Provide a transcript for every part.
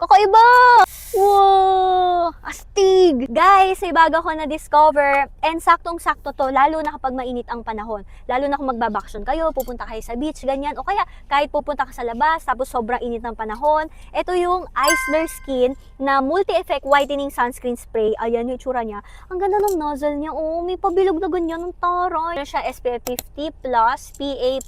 Kakaiba! Wow! Astig! Guys, may bago ko na-discover. And saktong-sakto to, lalo na kapag mainit ang panahon. Lalo na kung magbabakasyon kayo, pupunta kayo sa beach, ganyan. O kaya, kahit pupunta ka sa labas, tapos sobrang init ng panahon. Ito yung Isler Skin na multi-effect whitening sunscreen spray. Ayan yung itsura niya. Ang ganda ng nozzle niya. Oh, may pabilog na ganyan ng taray. Meron siya SPF 50+, PA++++.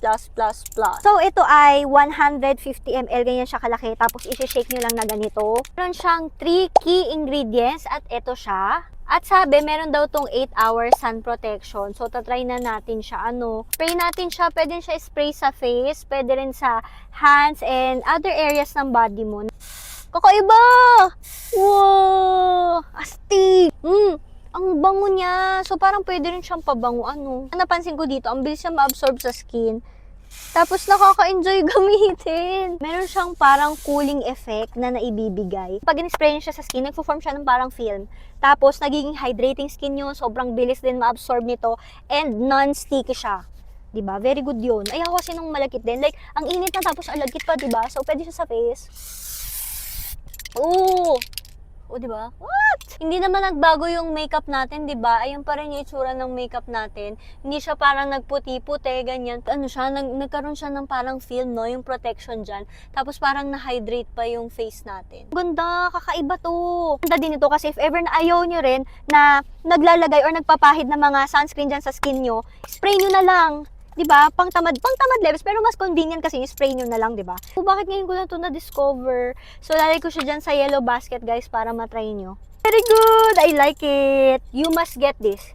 So, ito ay 150 ml. Ganyan siya kalaki. Tapos, isi-shake nyo lang na ganito. Meron siyang 3 key ingredients at ito siya. At sabi, meron daw tong 8-hour sun protection. So, tatry na natin siya. Spray natin siya. Pwede siya spray sa face. Pwede rin sa hands and other areas ng body mo. Kakaiba! Wow! Astig! Ang bango niya. So, parang pwede rin siyang pabango. Napansin ko dito, ang bilis siya ma-absorb sa skin. Tapos nakaka-enjoy gamitin. Meron siyang parang cooling effect na naibibigay. Pag in-spray niyo siya sa skin, nagfo-form siya ng parang film. Tapos nagiging hydrating skin niyo, sobrang bilis din ma-absorb nito and non-sticky siya. 'Di ba? Very good 'yun. Ayaw kasi nung malagkit din. Like, ang init na tapos ang lagkit pa, 'di ba? So pwede siya sa face. Oo. O, di ba? What? Hindi naman nagbago yung makeup natin, di ba? Ayun pa rin yung itsura ng makeup natin. Hindi siya parang nagputi-puti, ganyan. Nagkaroon siya ng parang film, no? Yung protection dyan. Tapos parang na-hydrate pa yung face natin. Ganda, kakaiba to. Ganda din ito kasi if ever na ayaw nyo rin na naglalagay or nagpapahid ng mga sunscreen dyan sa skin nyo, spray nyo na lang. Diba? Pang-tamad levels, pero mas convenient kasi yung spray nyo na lang, diba? So, bakit ngayon ko na ito na-discover? So, lalagay ko siya dyan sa yellow basket, guys, para matry nyo. Very good! I like it! You must get this.